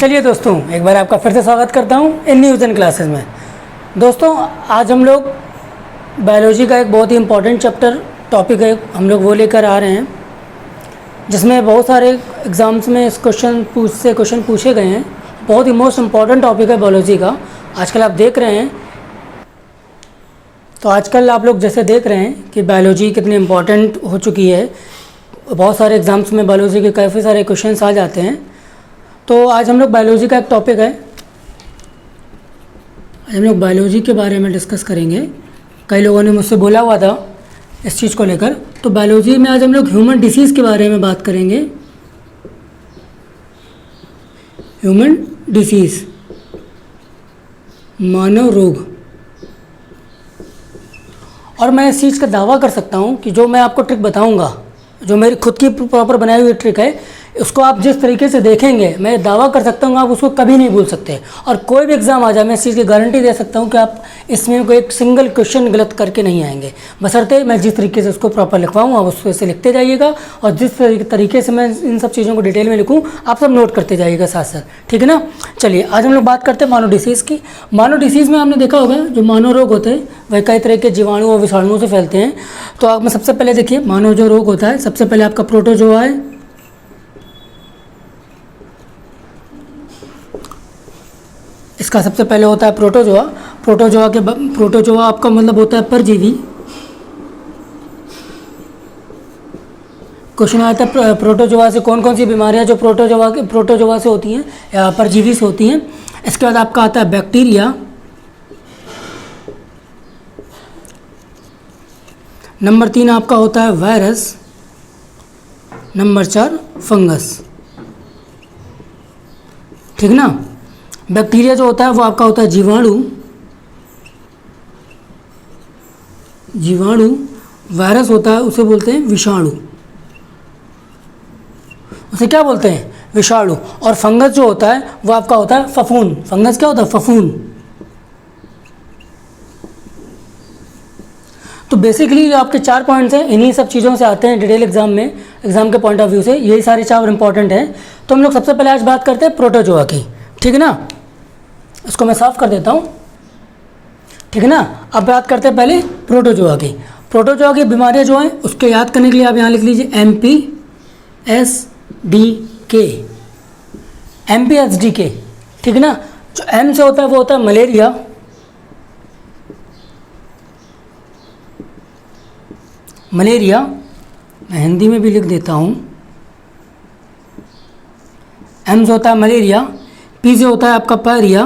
चलिए दोस्तों, एक बार आपका फिर से स्वागत करता हूँ इन न्यूज़ एंड क्लासेस में। दोस्तों, आज हम लोग बायोलॉजी का एक बहुत ही इम्पोर्टेंट चैप्टर टॉपिक है, हम लोग वो लेकर आ रहे हैं, जिसमें बहुत सारे एग्ज़ाम्स में इस क्वेश्चन पूछे गए हैं। बहुत ही मोस्ट इम्पॉर्टेंट टॉपिक है बायोलॉजी का। आजकल आप देख रहे हैं, तो आजकल आप लोग जैसे देख रहे हैं कि बायोलॉजी कितनी इम्पॉर्टेंट हो चुकी है। बहुत सारे एग्ज़ाम्स में बायोलॉजी के काफ़ी सारे क्वेश्चंस आ जाते हैं। तो आज हम लोग बायोलॉजी का एक टॉपिक है, आज हम लोग बायोलॉजी के बारे में डिस्कस करेंगे। कई लोगों ने मुझसे बोला हुआ था इस चीज़ को लेकर। तो बायोलॉजी में आज हम लोग ह्यूमन डिसीज़ के बारे में बात करेंगे। ह्यूमन डिसीज़, मानव रोग। और मैं इस चीज़ का दावा कर सकता हूँ कि जो मैं आपको ट्रिक बताऊँगा, जो मेरी खुद की प्रॉपर बनाई हुई ट्रिक है, उसको आप जिस तरीके से देखेंगे, मैं दावा कर सकता हूँ आप उसको कभी नहीं भूल सकते। और कोई भी एग्ज़ाम आ जाए, मैं इस चीज़ की गारंटी दे सकता हूँ कि आप इसमें कोई एक सिंगल क्वेश्चन गलत करके नहीं आएंगे, बशर्ते मैं जिस तरीके से उसको प्रॉपर लिखवाऊँ आप उसको ऐसे लिखते जाइएगा। और जिस तरीके से मैं इन सब चीज़ों को डिटेल में लिखूँ, आप सब नोट करते जाइएगा साथ साथ, ठीक है ना। चलिए, आज हम लोग बात करते हैं मानव डिसीज़ की। मानव डिसीज़ में आपने देखा होगा जो मानव रोग होते हैं वह कई तरह के जीवाणु और विषाणुओं से फैलते हैं। तो आप में सबसे पहले देखिए, मानव जो रोग होता है, सबसे पहले आपका प्रोटोजोआ है। इसका सबसे पहले होता है प्रोटोजोआ। प्रोटोजोआ आपका मतलब होता है परजीवी। क्वेश्चन आता है प्रोटोजोआ से कौन कौन सी बीमारियां जो प्रोटोजोआ से होती हैं या परजीवी से होती हैं। इसके बाद आपका आता है बैक्टीरिया। नंबर 3 आपका होता है वायरस। नंबर 4 फंगस, ठीक ना। बैक्टीरिया जो होता है वो आपका होता है जीवाणु। वायरस होता है उसे बोलते हैं विषाणु, उसे क्या बोलते हैं, विषाणु। और फंगस जो होता है वो आपका होता है फफूंद। फंगस क्या होता है, फफूंद। तो बेसिकली जो आपके 4 पॉइंट्स हैं, इन्हीं सब चीज़ों से आते हैं डिटेल एग्जाम में, एग्जाम के पॉइंट ऑफ व्यू से यही सारे 4 इंपॉर्टेंट हैं। तो हम लोग सबसे पहले आज बात करते हैं प्रोटोजोआ की, ठीक है ना। इसको मैं साफ कर देता हूँ, ठीक है ना। अब बात करते हैं पहले प्रोटोजोआ की। प्रोटोजोआ की बीमारियाँ जो हैं उसको याद करने के लिए आप यहाँ लिख लीजिए MPSDK, ठीक है ना। जो M से होता है वो होता है मलेरिया। मैं हिंदी में भी लिख देता हूँ। M से होता है मलेरिया। P से होता है आपका पायरिया।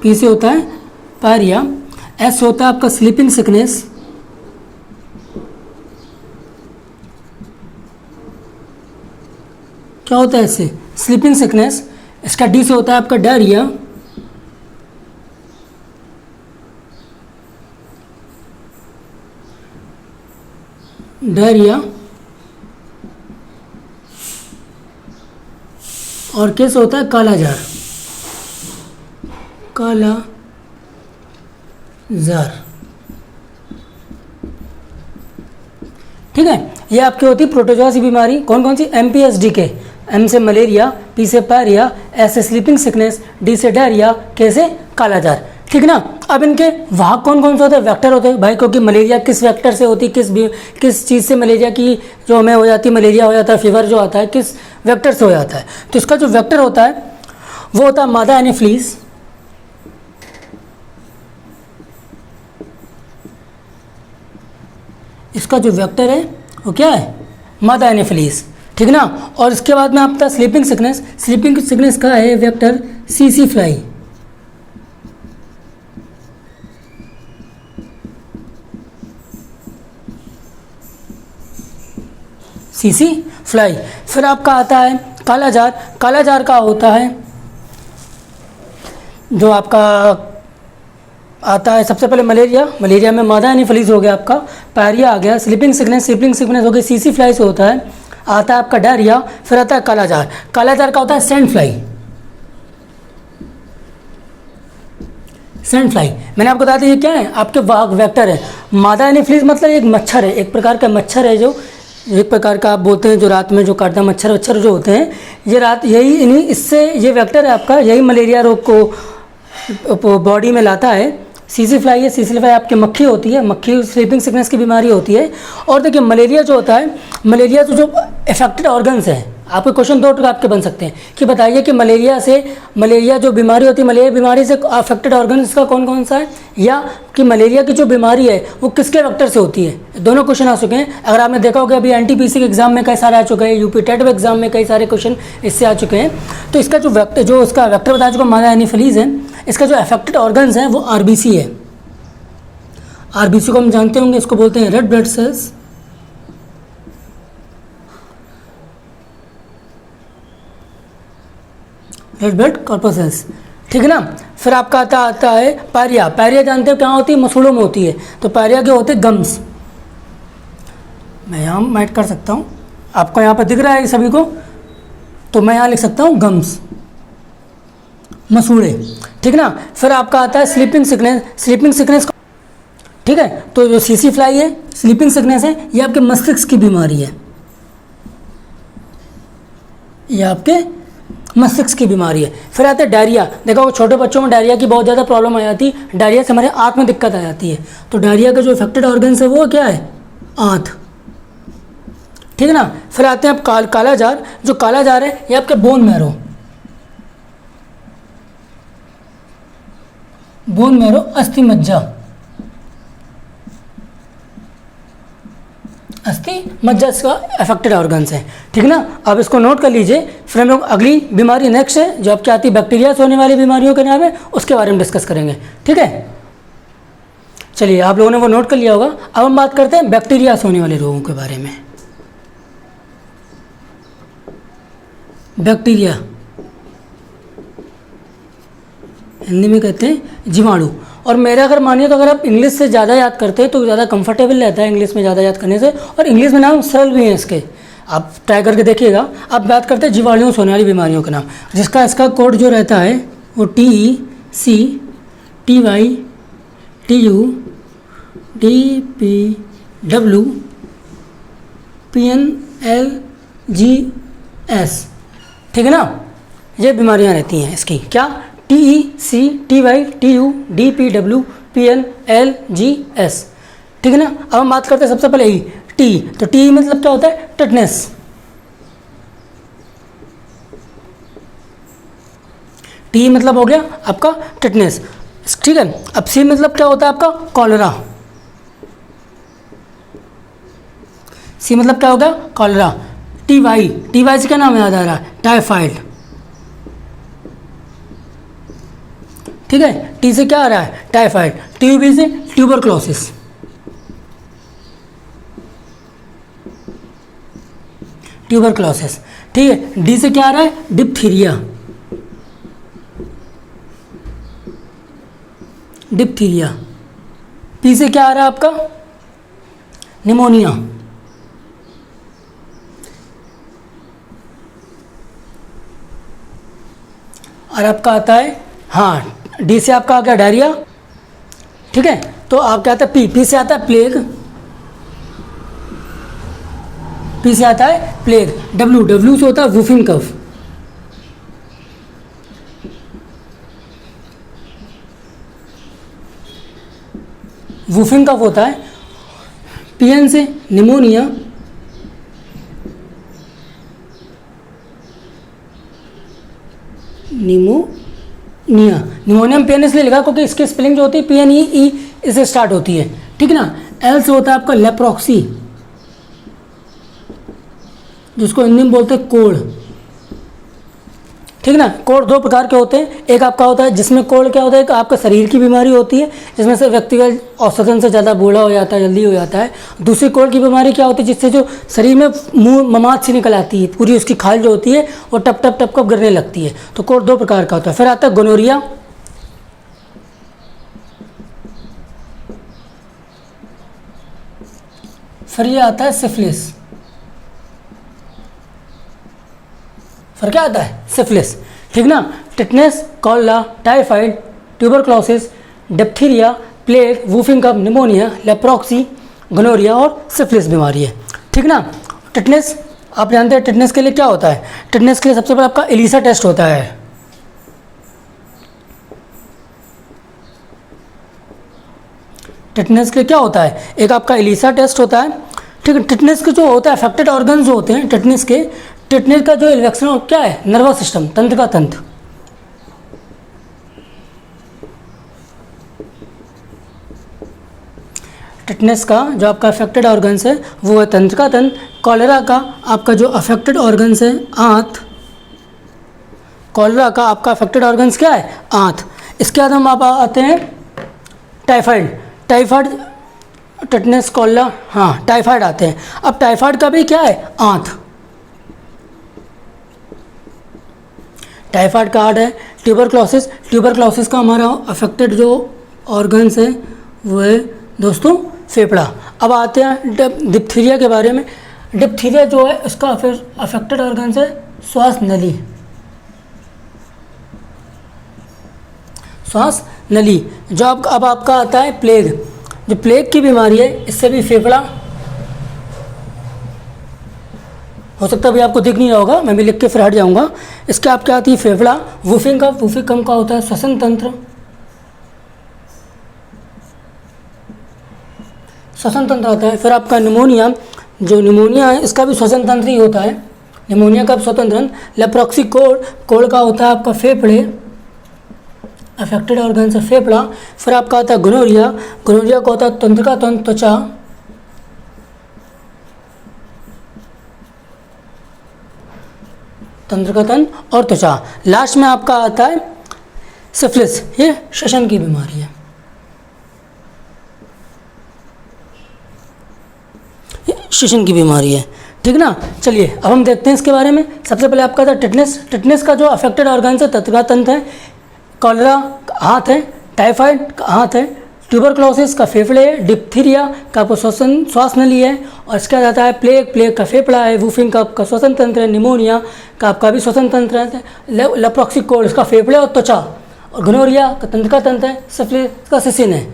P से होता है पायरिया। S होता है आपका स्लीपिंग सिकनेस। क्या होता है इससे, स्लीपिंग सिकनेस। इसका D से होता है आपका डायरिया। और कैसे होता है कालाजार। ठीक है। ये आपकी होती है प्रोटोजोआ की बीमारी। कौन कौन सी, MPSDK। M से मलेरिया, P से पायरिया, S से स्लीपिंग सिकनेस, D से डायरिया, K से कालाजार, ठीक है ना। अब इनके वाहक कौन कौन से होते हैं, वेक्टर होते हैं भाई, क्योंकि मलेरिया किस वेक्टर से होती है, किस चीज़ से मलेरिया की जो हमें हो जाती है, मलेरिया हो जाता है, फीवर जो आता है किस वेक्टर से हो जाता है। तो इसका जो वेक्टर होता है वो होता है मादा एनोफिलीज। इसका जो वेक्टर है वो क्या है, मादा एनोफिलीज, ठीक ना। और इसके बाद में आपका स्लीपिंग सिकनेस का है वेक्टर CC फ्लाई। फिर आपका आता है कालाजार का होता है जो आपका आता है सबसे पहले मलेरिया में मादा एनोफिलीज हो गया आपका, पायरिया आ गया, स्लीपिंग सिकनेस हो गई, CC फ्लाई से होता है, आता है आपका डायरिया, फिर आता है कालाजार का होता है सैंड फ्लाई। मैंने आपको बताया था ये क्या है, आपके वेक्टर है। मादा एनीफिलीज मतलब एक मच्छर है, एक प्रकार का मच्छर है, जो एक प्रकार का आप बोलते हैं जो रात में जो काटता मच्छर वच्छर जो होते हैं, ये रात यही इन्हीं इससे ये वेक्टर है आपका, यही मलेरिया रोग को बॉडी में लाता है। सीसी फ्लाई है, सीसी फ्लाई आपकी मक्खी होती है, मक्खी स्लीपिंग सिकनेस की बीमारी होती है। और देखिए मलेरिया जो होता है, मलेरिया तो जो अफेक्टेड ऑर्गन्स हैं, आपके क्वेश्चन दो आपके बन सकते हैं कि बताइए कि मलेरिया जो बीमारी होती है, मलेरिया बीमारी से अफेक्टेड ऑर्गन्स का कौन कौन सा है, या कि मलेरिया की जो बीमारी है वो किसके वेक्टर से होती है। दोनों क्वेश्चन आ चुके हैं। अगर आपने देखा होगा अभी एनटीपीसी के एग्जाम में कई सारे आ चुके हैं, यूपी टेट एग्जाम में कई सारे क्वेश्चन इससे आ चुके हैं। तो इसका जो उसका वेक्टर बता चुका मादा एनीफिलीज है, इसका जो अफेक्टेड ऑर्गन्स हैं वो आरबीसी है। आरबीसी को हम जानते होंगे, इसको बोलते हैं red blood cells. Red blood corpuscles, ठीक है ना। फिर आपका आता है पायरिया। पायरिया जानते हो क्या होती है, मसूड़ों में होती है। तो पायरिया के होते हैं गम्स। मैं यहाँ माइट कर सकता हूँ, आपको यहाँ पर दिख रहा है सभी को, तो मैं यहाँ लिख सकता हूँ गम्स, मसूड़े, ठीक ना। फिर आपका आता है स्लीपिंग सिकनेस। स्लीपिंग सिकनेस, ठीक है। तो जो सीसी फ्लाई है, स्लीपिंग सिकनेस है, ये आपके मस्तिष्क की बीमारी है, ये आपके मस्तिष्क की बीमारी है। फिर आता है डायरिया। देखो छोटे बच्चों में डायरिया की बहुत ज़्यादा प्रॉब्लम आ जाती है, डायरिया से हमारे आँत में दिक्कत आ जाती है। तो डायरिया का जो इफेक्टेड ऑर्गन्स है वो क्या है, आँत, ठीक है ना। फिर आते हैं आप काला जार। जो काला जार है ये आपके बोन मैरो, अस्थि मज्जा, अस्थि मज्जा इसका अफेक्टेड ऑर्गन्स है, ठीक ना। अब इसको नोट कर लीजिए। फिर हम लोग अगली बीमारी नेक्स्ट है जो आपकी आती है बैक्टीरिया से होने वाली बीमारियों के नाम है, उसके बारे में डिस्कस करेंगे, ठीक है। चलिए आप लोगों ने वो नोट कर लिया होगा। अब हम बात करते हैं बैक्टीरिया से होने वाले रोगों के बारे में। बैक्टीरिया हिंदी में कहते हैं जीवाणु। और मेरा अगर मानिए तो अगर आप इंग्लिश से ज़्यादा याद करते हैं तो ज़्यादा कंफर्टेबल रहता है इंग्लिश में ज़्यादा याद करने से, और इंग्लिश में नाम सरल भी हैं इसके, आप ट्राई करके देखिएगा। आप बात करते हैं जीवाणुओं से होने वाली बीमारियों के नाम, जिसका इसका कोड जो रहता है वो TECTYTUDPWPNLGS, ठीक है ना। ये बीमारियां रहती हैं इसकी, क्या, TECTYTUDPWPNLGS, ठीक है ना। अब हम बात करते हैं सबसे पहले टी। तो टी मतलब क्या होता है, टेटनेस। टी मतलब हो गया आपका टेटनेस, ठीक है। अब सी मतलब क्या होता है आपका, कॉलरा। सी मतलब क्या होगा, कॉलरा। TY से क्या नाम याद आ रहा है, टाइफाइड, ठीक है। टी से क्या आ रहा है, टाइफाइड। TUB से ट्यूबरक्लोसिस, ठीक है। डी से क्या आ रहा है, डिप्थीरिया, पी से क्या आ रहा है आपका, निमोनिया, और आपका आता है, हाँ, डी से आपका आ गया डायरिया, ठीक है। तो आपका आता है पी से आता है प्लेग, पी से आता है प्लेग। डब्ल्यू से होता है वुफिंग कफ, वुफिंग कफ होता है। PN से निमोनिया, निमोनिया में PN इसलिए लिखा क्योंकि इसकी स्पेलिंग जो होती है PNE इससे स्टार्ट होती है, ठीक ना। L से होता है आपका लेप्रोक्सी, जिसको हिंदी में बोलते हैं कोढ़, ठीक ना। कोढ़ दो प्रकार के होते हैं, एक आपका होता है जिसमें कोढ़ क्या होता है, एक आपका शरीर की बीमारी होती है जिसमें से व्यक्ति का औसतन से ज़्यादा बूढ़ा हो जाता है, जल्दी हो जाता है। दूसरी कोढ़ की बीमारी क्या होती है, जिससे जो शरीर में मुंह ममाद सी निकल आती है, पूरी उसकी खाल जो होती है वो टप टप टप कप गिरने लगती है। तो कोढ़ दो प्रकार का होता है। फिर आता है गोनोरिया, फिर ये आता है सिफिलिस, फिर क्या आता है, सिफिलिस, ठीक ना। Tetanus, cholera, typhoid, tuberculosis, diphtheria, plague, whooping cough, pneumonia, leprosy, gonorrhoea और सिफिलिस बीमारी है। ठीक ना। टिटनेस आप जानते हैं टिटनेस के लिए क्या होता है। टिटनेस के लिए सबसे पहले आपका एलिसा टेस्ट होता है। टिटनेस के लिए क्या होता है, एक आपका एलिसा टेस्ट होता है। ठीक है। टिटनेस के जो होता है अफेक्टेड ऑर्गन जो होते हैं टिटनेस के, टिटनेस का जो इन्फेक्शन क्या है, नर्वस सिस्टम, तंत्र का तंत्र। टिटनेस का जो आपका अफेक्टेड ऑर्गन्स है वो है तंत्र का तंत्र। कॉलेरा का आपका जो अफेक्टेड ऑर्गन्स है आंत। कॉलेरा का आपका अफेक्टेड ऑर्गन्स क्या है, आंत। इसके बाद हम आप आते हैं टाइफाइड। टाइफाइड, टिटनेस, कॉलेरा, हाँ टाइफाइड आते हैं। अब टाइफाइड का भी क्या है, आंत। टाइफाइड का हार्ट है। ट्यूबरक्लोसिस, ट्यूबरक्लोसिस का हमारा अफेक्टेड जो ऑर्गन्स है वो है दोस्तों फेफड़ा। अब आते हैं डिप्थीरिया के बारे में। डिप्थीरिया जो है उसका अफेक्टेड ऑर्गन्स है श्वास नली। श्वास नली। जो अब आपका आता है प्लेग। जो प्लेग की बीमारी है इससे भी फेफड़ा, हो सकता है अभी आपको दिख नहीं रहा होगा, मैं भी लिख के फिर हट जाऊंगा। इसके आप क्या आती है, फेफड़ा। वूफिंग कफ, वूफिंग कफ का होता है श्वसन तंत्र। श्वसन तंत्र आता है। फिर आपका निमोनिया, जो निमोनिया है इसका भी श्वसन तंत्र ही होता है। निमोनिया का स्वतंत्र। लेप्रोक्सी कोड, कोड का होता है आपका फेफड़े, अफेक्टेड ऑर्गन से फेफड़ा। फिर आपका आता है गोनोरिया। गोनोरिया का होता है तंत्र का तंत्र, त्वचा। तंत्र का तंत्र और त्वचा। लास्ट में आपका आता है सिफिलिस, ये श्वसन की बीमारी है। श्वसन की बीमारी है। ठीक ना। चलिए अब हम देखते हैं इसके बारे में। सबसे पहले आपका था टिटनेस। टिटनेस का जो अफेक्टेड ऑर्गन है तंत्र का तंत्र है। कॉलेरा हाथ है। टाइफाइड का हाथ है। ट्यूबरक्लोसिस का फेफड़े है। डिप्थीरिया का श्वसन श्वास नली है। और इसके बाद आता है प्लेग, प्लेग का फेफड़ा है। वूफिंग कफ का श्वसन तंत्र है। निमोनिया का आपका भी श्वसन तंत्र है। लेप्रोक्सी कोड इसका फेफड़े और त्वचा। और गोनोरिया का तंत्र का तंत्र है। सिफिलिस का सिसिन है।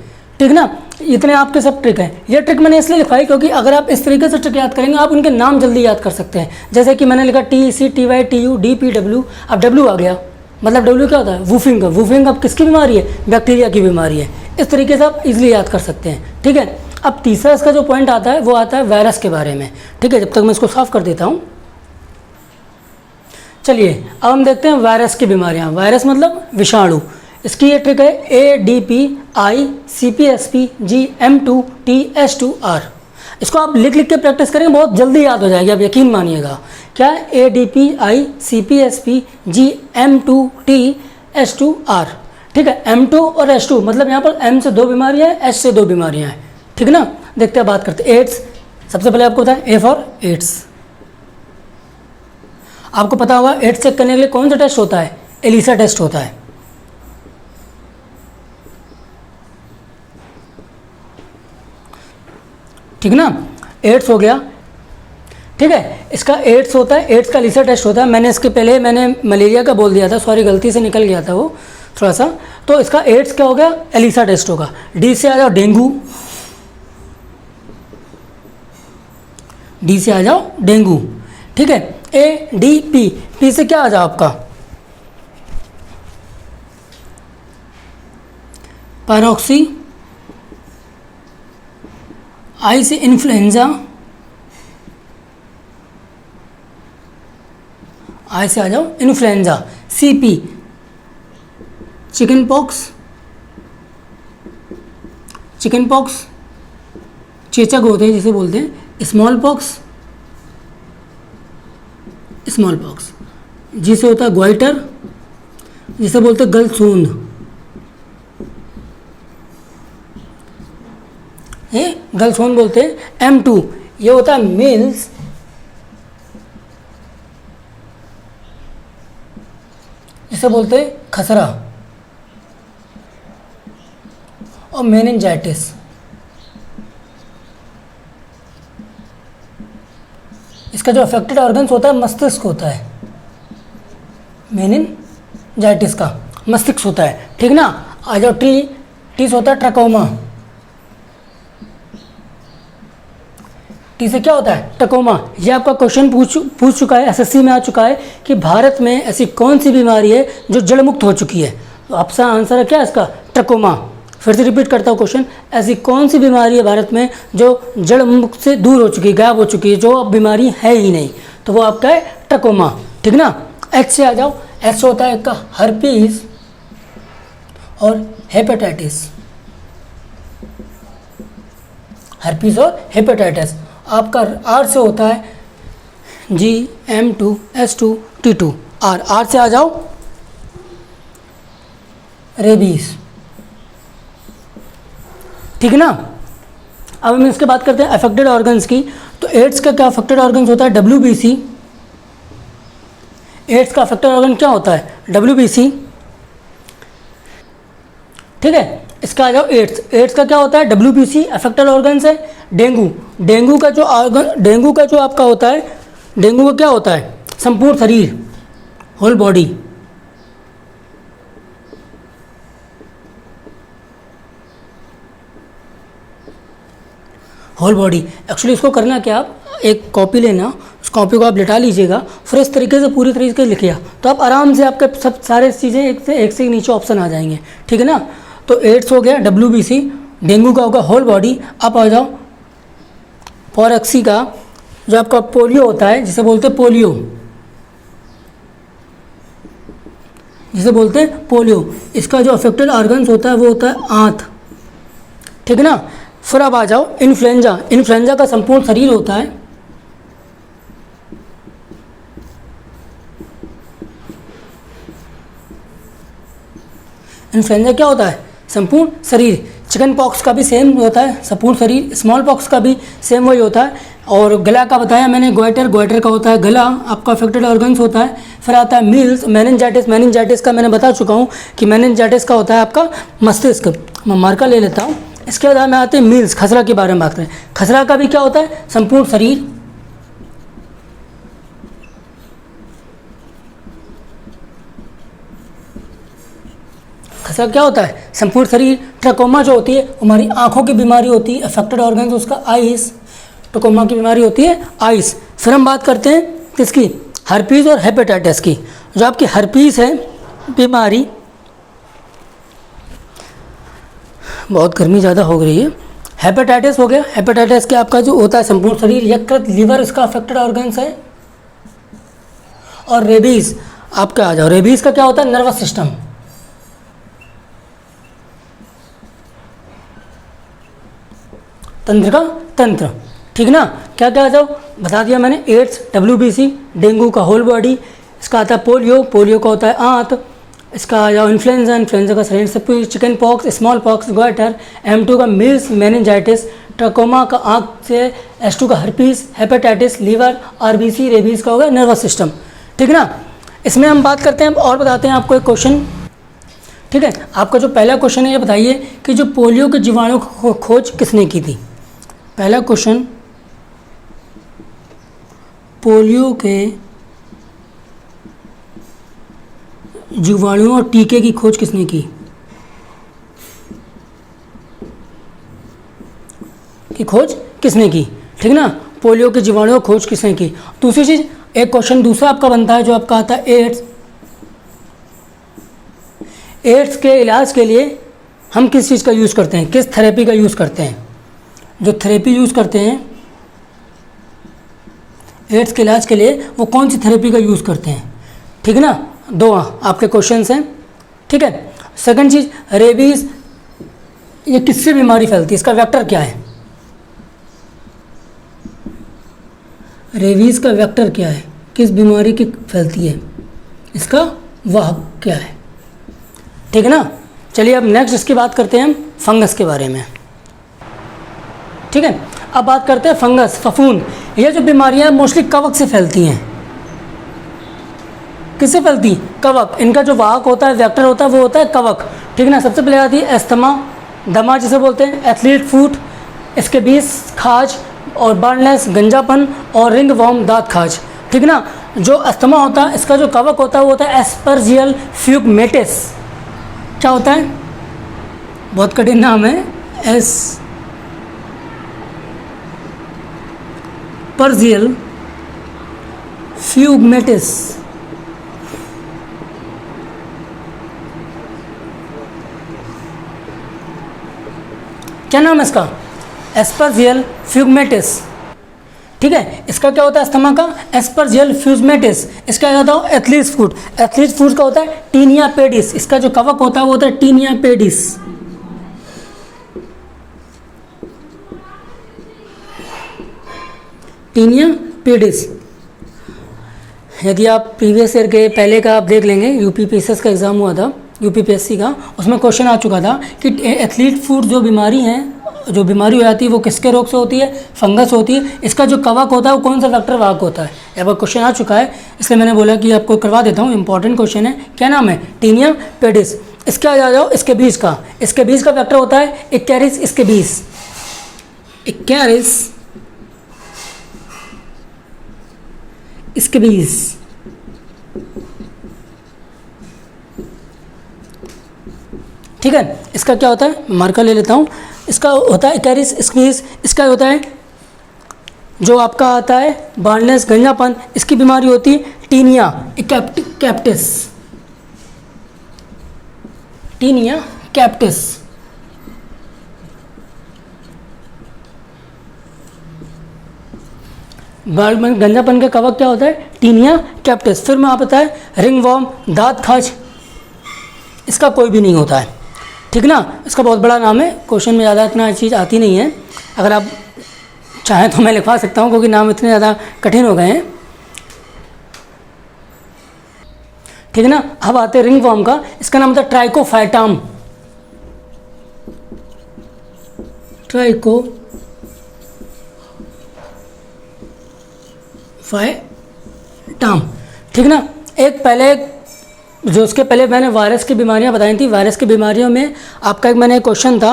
ठीक ना। इतने आपके सब ट्रिक हैं। ये ट्रिक मैंने इसलिए लिखवाई क्योंकि अगर आप इस तरीके से ट्रिक याद करेंगे आप उनके नाम जल्दी याद कर सकते हैं। जैसे कि मैंने लिखा TCTY TU DPW, अब W आ गया, मतलब W क्या होता है, वूफिंग कफ। वूफिंग कफ किसकी बीमारी है, बैक्टीरिया की बीमारी है। इस तरीके से आप इजीली याद कर सकते हैं। ठीक है। अब तीसरा इसका जो पॉइंट आता है वो आता है वायरस के बारे में। ठीक है। जब तक मैं इसको साफ कर देता हूँ। चलिए अब हम देखते हैं वायरस की बीमारियाँ। वायरस मतलब विषाणु। इसकी ये ट्रिक है ADPI CPSPGM2TS2R। इसको आप लिख लिख के प्रैक्टिस करेंगे, बहुत जल्दी याद हो जाएगी, आप यकीन मानिएगा। क्या है, ADPI CPSPGM2TS2R। ठीक है। M2 और S2 मतलब यहाँ पर M से 2 बीमारियाँ हैं, S से 2 बीमारियाँ हैं। ठीक ना। देखते हैं, बात करते हैं एड्स। सबसे पहले आपको बताएं A फॉर एड्स। आपको पता होगा एड्स चेक करने के लिए कौन सा टेस्ट होता है, एलिसा टेस्ट होता है। ठीक ना। एड्स हो गया। ठीक है। इसका एड्स होता है, एड्स का एलिसा टेस्ट होता है। मैंने इसके पहले मलेरिया का बोल दिया था, सॉरी गलती से निकल गया था वो थोड़ा सा। तो इसका एड्स क्या हो गया, एलिसा टेस्ट होगा। डी से आ जाओ डेंगू। डी से आ जाओ डेंगू। ठीक है। ADP, पी से क्या आ जाओ आपका पैरोक्सी। आई से इन्फ्लुएंजा। आई से आ जाओ influenza. CP chicken pox. Chicken pox चेचक होते हैं जिसे बोलते हैं। स्मॉल पॉक्स, स्मॉल पॉक्स जिसे होता है ग्वाइटर, जिसे बोलते हैं गलसूंद। गलसूंद बोलते हैं। M2 ये होता है मेल्स, जिसे बोलते हैं खसरा। और मेनिंजाइटिस, इसका जो अफेक्टेड ऑर्गन्स होता है मस्तिष्क होता है। मेनिंजाइटिस का मस्तिष्क होता है। ठीक ना। आ जाओ टी से होता है ट्रकोमा। टी से क्या होता है? ट्रकोमा। ये आपका क्वेश्चन पूछ चुका है, एसएससी में आ चुका है कि भारत में ऐसी कौन सी बीमारी है जो जड़ मुक्त हो चुकी है। तो आपका आंसर है क्या इसका? ट्रकोमा। फिर से रिपीट करता हूँ क्वेश्चन, ऐसी कौन सी बीमारी है भारत में जो जड़ मुक्त से दूर हो चुकी है, गायब हो चुकी है, जो अब बीमारी है ही नहीं? तो वो आपका है ट्रकोमा। ठीक ना। एच से आ जाओ। एच होता है आपका हर्पीज और हेपेटाइटिस। हर्पीज और हेपेटाइटिस। आपका आर से होता है GM2S2T2। आर से आ जाओ रेबीज। ठीक है ना। अब हम इसके बात करते हैं अफेक्टेड ऑर्गन्स की। तो एड्स का क्या अफेक्टेड ऑर्गन्स होता है? WBC। एड्स का अफेक्टेड ऑर्गन क्या होता है? WBC। ठीक है। इसका आ जाओ एड्स। एड्स का क्या होता है? WBC अफेक्टेड ऑर्गन्स है। डेंगू। डेंगू का जो आपका होता है, डेंगू का क्या होता है? संपूर्ण शरीर, whole body. Whole body. Actually इसको करना क्या, आप एक कॉपी लेना, उस कॉपी को आप लिटा लीजिएगा, फिर इस तरीके से पूरी तरीके से लिखिए तो आप आराम से आपके सब सारे चीज़ें एक से नीचे ऑप्शन आ जाएंगे। ठीक है ना। तो एड्स हो गया, WBC। डेंगू का होगा होल बॉडी। आप आ जाओ पॉरेक्सी का, जो आपका पोलियो होता है, जिसे बोलते हैं पोलियो, जिसे बोलते हैं पोलियो। इसका जो अफेक्टेड ऑर्गन्स होता है वो होता है आंत। ठीक है ना। फिर अब आ जाओ इन्फ्लुएंजा। इन्फ्लुएंजा का संपूर्ण शरीर होता है। इन्फ्लुएंजा क्या होता है? संपूर्ण शरीर। चिकन पॉक्स का भी सेम होता है, संपूर्ण शरीर। स्मॉल पॉक्स का भी सेम वही होता है। और गला का बताया मैंने, गोइटर का होता है गला, आपका अफेक्टेड ऑर्गन्स होता है। फिर आता है मील्स। मेनिंजाइटिस का मैंने बता चुका हूँ कि मेनिंजाइटिस का होता है आपका मस्तिष्क। मैं मार्का ले लेता हूँ। इसके बाद में आते हैं मील्स। खसरा के बारे में बात करें। खसरा का भी क्या होता है? संपूर्ण शरीर। खसरा क्या होता है? संपूर्ण शरीर। ट्रकोमा जो होती है हमारी आंखों की बीमारी होती है, अफेक्टेड ऑर्गन्स उसका आइस। ट्रकोमा की बीमारी होती है आइस। फिर हम बात करते हैं किसकी? हर्पीज और हेपेटाइटिस की। जो आपकी हर्पीज है बीमारी, बहुत गर्मी ज़्यादा हो रही है। हेपेटाइटिस हो गया। हेपेटाइटिस के आपका जो होता है संपूर्ण शरीर, यकृत, लीवर इसका अफेक्टेड ऑर्गन्स है। और रेबीज आपका आ जाओ। रेबीज का क्या होता है? Nervous system. तंत्र का तंत्र। ठीक ना। क्या क्या आ जाओ बता दिया मैंने। एड्स, WBC, डेंगू का होल बॉडी। इसका आता है पोलियो का होता है आंत। इसका आ जाओ इन्फ्लुएंजा का शरीर से पूरी। Chicken pox, small pox, goitre. M2 का मील्स, मेनिंजाइटिस। ट्रकोमा का आँख से। S2 का herpes. Hepatitis, liver. RBC, rabies का होगा नर्वस सिस्टम। ठीक ना। इसमें हम बात करते हैं और बताते हैं आपको एक क्वेश्चन। ठीक है। आपका जो पहला क्वेश्चन है ये बताइए कि जो पोलियो के जीवाणु की खोज किसने की थी? पहला क्वेश्चन, पोलियो के जीवाणुओं और टीके की खोज किसने की? खोज किसने की? ठीक ना। पोलियो के जीवाणुओं की खोज किसने की? दूसरी चीज, एक क्वेश्चन दूसरा आपका बनता है जो आपका आता है एड्स। एड्स के इलाज के लिए हम किस चीज़ का यूज़ करते हैं? किस थेरेपी का यूज़ करते हैं? जो थेरेपी यूज़ करते हैं एड्स के इलाज के लिए, वो कौन सी थेरेपी का यूज़ करते हैं? ठीक है ना। दो आपके क्वेश्चंस हैं। ठीक है। सेकंड चीज़, रेबीज, ये किससे बीमारी फैलती है? इसका वेक्टर क्या है? रेबीज का वेक्टर क्या है? किस बीमारी की फैलती है? इसका वाहक क्या है? ठीक है ना। चलिए अब नेक्स्ट इसकी बात करते हैं हम फंगस के बारे में। ठीक है। अब बात करते हैं फंगस, फफूंद। ये जो बीमारियां मोस्टली कवक से फैलती हैं। किससे फैलती? कवक। इनका जो वाहक होता है, वेक्टर होता है, वो होता है कवक। ठीक है ना। सबसे पहले आती है एस्थमा, दमा जिसे बोलते हैं, एथलीट फूट, इसके बीच खाज और बर्नलेस, गंजापन और रिंग वॉर्म, दांत खाज। ठीक है ना। जो अस्थमा होता है, इसका जो कवक होता है वो होता है एस्परजियल फ्यूगमेटिस। क्या होता है? बहुत कठिन नाम है। एस्परजियल फ्यूगमेटिस। क्या नाम है इसका? एस्परजियल फ्यूगमेटिस। ठीक है, इसका क्या होता है अस्थमा का? एस्परजियल फ्यूगमेटिस। इसका क्या होता है? एथलीट्स फूट। एथलीट्स फूट का होता है टीनिया पेडिस। इसका जो कवक होता है वो होता है टीनिया पेडिस। Tinea pedis. यदि आप प्रीवियस ईयर के पहले का आप देख लेंगे, यूपीपीएससी का एग्जाम हुआ था, यूपीपीएससी का, उसमें क्वेश्चन आ चुका था कि एथलीट फूट जो बीमारी है, जो बीमारी हो जाती है वो किसके रोग से होती है? फंगस होती है। इसका जो कवक होता है वो कौन सा वेक्टर वाहक होता है? यहाँ पर क्वेश्चन आ चुका है, इसलिए मैंने बोला कि आपको करवा देता हूँ, इंपॉर्टेंट क्वेश्चन है। क्या नाम है? Tinea pedis. इसका आ जाओ, इसके बीज का, इसके बीज का वेक्टर होता है इक्यारिस इसके बीज। इक्यारिस इसके बीज। ठीक है, इसका क्या होता है? मार्कर ले लेता हूँ। इसका होता है इक्यारिस स्क्वीज। इसका होता है जो आपका आता है बार्नलेस गंजापन। इसकी बीमारी होती है टीनिया कैप्टिस। टीनिया कैप्टिस। गंजापन का कवक क्या होता है? टीनिया कैप्टिस। फिर में आप आता है रिंग वॉर्म, दांत खाज। इसका कोई भी नहीं होता है। ठीक ना, इसका बहुत बड़ा नाम है, क्वेश्चन में ज़्यादा इतना चीज़ आती नहीं है। अगर आप चाहें तो मैं लिखवा सकता हूँ, क्योंकि नाम इतने ज़्यादा कठिन हो गए हैं। ठीक है ना। अब आते हैं रिंग वॉर्म का। इसका नाम होता है ट्राइकोफाइटाम। ट्राइकोफाइटाम। ठीक ना। एक पहले जो उसके पहले मैंने वायरस की बीमारियां बताई थी। वायरस की बीमारियों में आपका एक मैंने क्वेश्चन था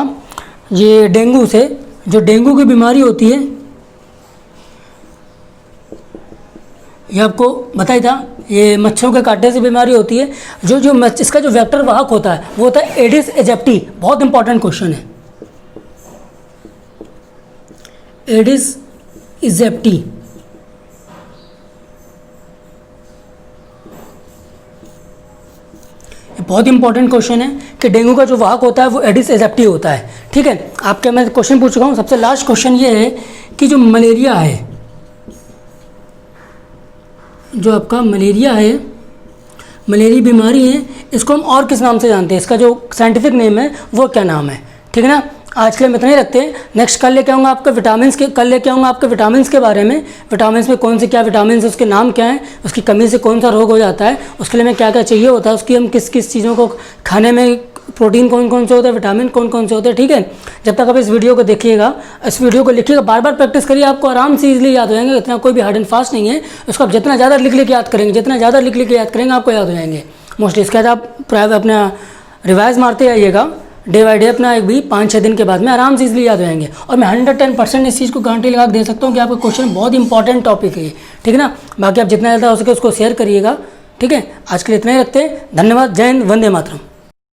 ये डेंगू से। जो डेंगू की बीमारी होती है ये आपको बताया था, ये मच्छरों के काटने से बीमारी होती है। इसका जो वेक्टर वाहक होता है वो होता है एडिस एजिप्टी। बहुत इंपॉर्टेंट क्वेश्चन है, एडिस एजिप्टी। बहुत इंपॉर्टेंट क्वेश्चन है कि डेंगू का जो वाहक होता है वो एडिस एजिप्टी होता है। ठीक है, आपके मैं क्वेश्चन पूछ चुका हूँ। सबसे लास्ट क्वेश्चन ये है कि जो मलेरिया है, जो आपका मलेरिया है, मलेरिया बीमारी है, इसको हम और किस नाम से जानते हैं? इसका जो साइंटिफिक नेम है वो क्या नाम है? ठीक है ना। आज के लिए हम इतना ही रखते हैं। नेक्स्ट कल लेके आऊँगा आपका विटामिन्स के, कल लेके आऊँगा आपके विटामिन्स के बारे में। विटामिन्स में कौन से क्या विटामिन्स है, उसके नाम क्या है, उसकी कमी से कौन सा रोग हो जाता है, उसके लिए हमें क्या क्या चाहिए होता है, उसकी हम किस किस चीज़ों को खाने में, प्रोटीन कौन कौन से होता है, विटामिन कौन कौन से होते हैं। ठीक है, जब तक आप इस वीडियो को देखिएगा, इस वीडियो को लिखिएगा, बार बार प्रैक्टिस करिए, आपको आराम से इजीली याद हो जाएंगे। इतना कोई भी हार्ड एंड फास्ट नहीं है। उसको आप जितना ज़्यादा लिख याद करेंगे, जितना ज़्यादा लिख याद करेंगे आपको याद हो जाएंगे मोस्टली। इसके बाद आप प्राइवेट अपना रिवाइज मारते आइएगा डे बाई डे, अपना एक भी 5-6 दिन के बाद में आराम से इजीली याद हो जाएंगे। और मैं 110% इस चीज़ को गारंटी लगा दे सकता हूँ कि आपका क्वेश्चन बहुत इंपॉर्टेंट टॉपिक है। ठीक है ना। बाकी आप जितना ज़्यादा हो सके उसको शेयर करिएगा। ठीक है, आज के लिए इतना ही रखते हैं। धन्यवाद। जय हिंद, वंदे मातरम।